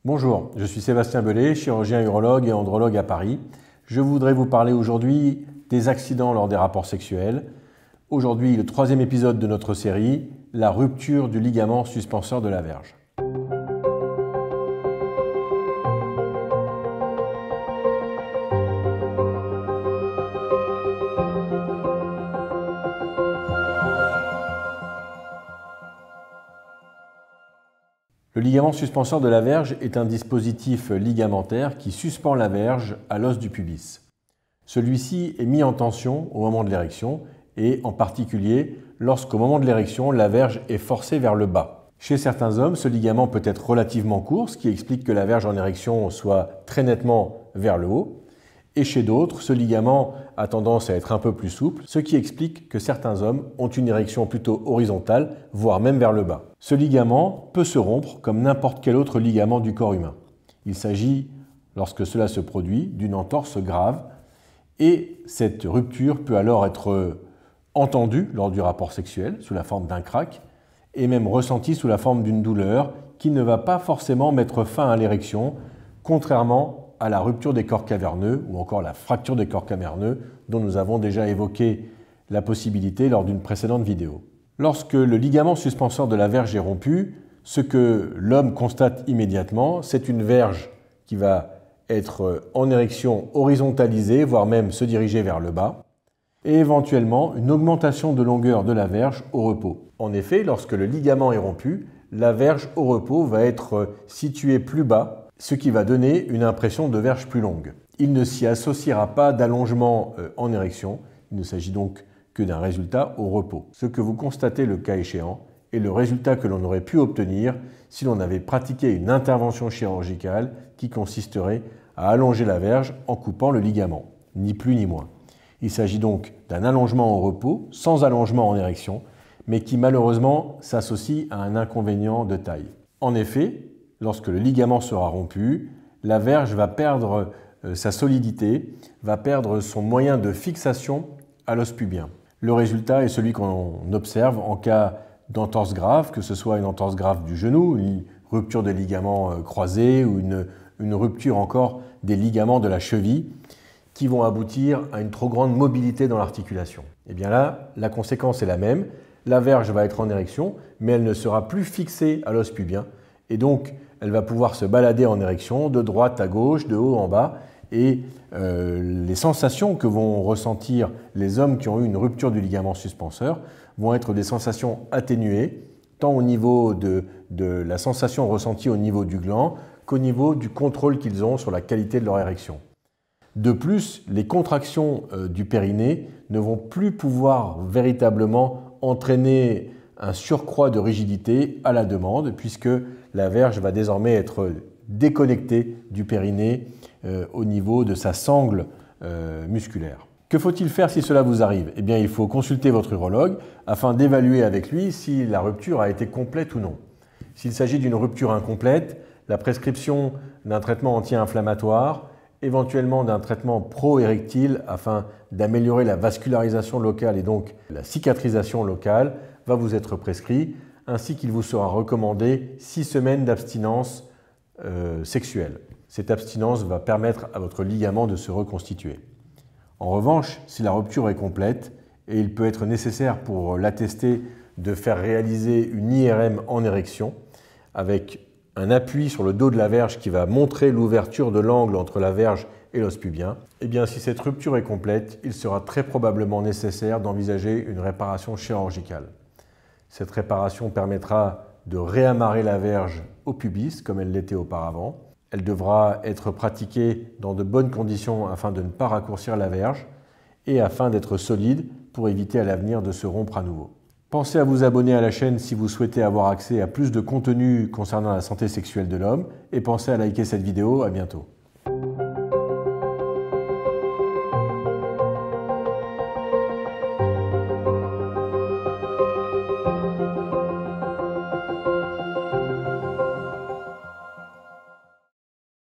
Bonjour, je suis Sébastien Bellet, chirurgien urologue et andrologue à Paris. Je voudrais vous parler aujourd'hui des accidents lors des rapports sexuels. Aujourd'hui, le troisième épisode de notre série, la rupture du ligament suspenseur de la verge. Le ligament suspenseur de la verge est un dispositif ligamentaire qui suspend la verge à l'os du pubis. Celui-ci est mis en tension au moment de l'érection et en particulier lorsqu'au moment de l'érection, la verge est forcée vers le bas. Chez certains hommes, ce ligament peut être relativement court, ce qui explique que la verge en érection soit très nettement vers le haut. Et chez d'autres, ce ligament a tendance à être un peu plus souple, ce qui explique que certains hommes ont une érection plutôt horizontale, voire même vers le bas. Ce ligament peut se rompre comme n'importe quel autre ligament du corps humain. Il s'agit, lorsque cela se produit, d'une entorse grave et cette rupture peut alors être entendue lors du rapport sexuel sous la forme d'un crack et même ressentie sous la forme d'une douleur qui ne va pas forcément mettre fin à l'érection, contrairement à la rupture des corps caverneux ou encore la fracture des corps caverneux dont nous avons déjà évoqué la possibilité lors d'une précédente vidéo. Lorsque le ligament suspenseur de la verge est rompu, ce que l'homme constate immédiatement, c'est une verge qui va être en érection horizontalisée, voire même se diriger vers le bas, et éventuellement une augmentation de longueur de la verge au repos. En effet, lorsque le ligament est rompu, la verge au repos va être située plus bas, ce qui va donner une impression de verge plus longue. Il ne s'y associera pas d'allongement en érection, il ne s'agit donc que d'un résultat au repos. Ce que vous constatez le cas échéant est le résultat que l'on aurait pu obtenir si l'on avait pratiqué une intervention chirurgicale qui consisterait à allonger la verge en coupant le ligament, ni plus ni moins. Il s'agit donc d'un allongement au repos, sans allongement en érection, mais qui malheureusement s'associe à un inconvénient de taille. En effet, lorsque le ligament sera rompu, la verge va perdre sa solidité, va perdre son moyen de fixation à l'os pubien. Le résultat est celui qu'on observe en cas d'entorse grave, que ce soit une entorse grave du genou, une rupture des ligaments croisés ou une rupture encore des ligaments de la cheville qui vont aboutir à une trop grande mobilité dans l'articulation. Et bien là, la conséquence est la même. La verge va être en érection, mais elle ne sera plus fixée à l'os pubien et donc elle va pouvoir se balader en érection de droite à gauche, de haut en bas et les sensations que vont ressentir les hommes qui ont eu une rupture du ligament suspenseur vont être des sensations atténuées, tant au niveau de la sensation ressentie au niveau du gland qu'au niveau du contrôle qu'ils ont sur la qualité de leur érection. De plus, les contractions du périnée ne vont plus pouvoir véritablement entraîner un surcroît de rigidité à la demande puisque la verge va désormais être déconnectée du périnée au niveau de sa sangle musculaire. Que faut-il faire si cela vous arrive? Eh bien, il faut consulter votre urologue afin d'évaluer avec lui si la rupture a été complète ou non. S'il s'agit d'une rupture incomplète, la prescription d'un traitement anti-inflammatoire, éventuellement d'un traitement pro-érectile afin d'améliorer la vascularisation locale et donc la cicatrisation locale va vous être prescrit, ainsi qu'il vous sera recommandé 6 semaines d'abstinence sexuelle. Cette abstinence va permettre à votre ligament de se reconstituer. En revanche, si la rupture est complète, et il peut être nécessaire pour l'attester de faire réaliser une IRM en érection, avec un appui sur le dos de la verge qui va montrer l'ouverture de l'angle entre la verge et l'os pubien, eh bien si cette rupture est complète, il sera très probablement nécessaire d'envisager une réparation chirurgicale. Cette réparation permettra de réamarrer la verge au pubis comme elle l'était auparavant. Elle devra être pratiquée dans de bonnes conditions afin de ne pas raccourcir la verge et afin d'être solide pour éviter à l'avenir de se rompre à nouveau. Pensez à vous abonner à la chaîne si vous souhaitez avoir accès à plus de contenu concernant la santé sexuelle de l'homme et pensez à liker cette vidéo. À bientôt.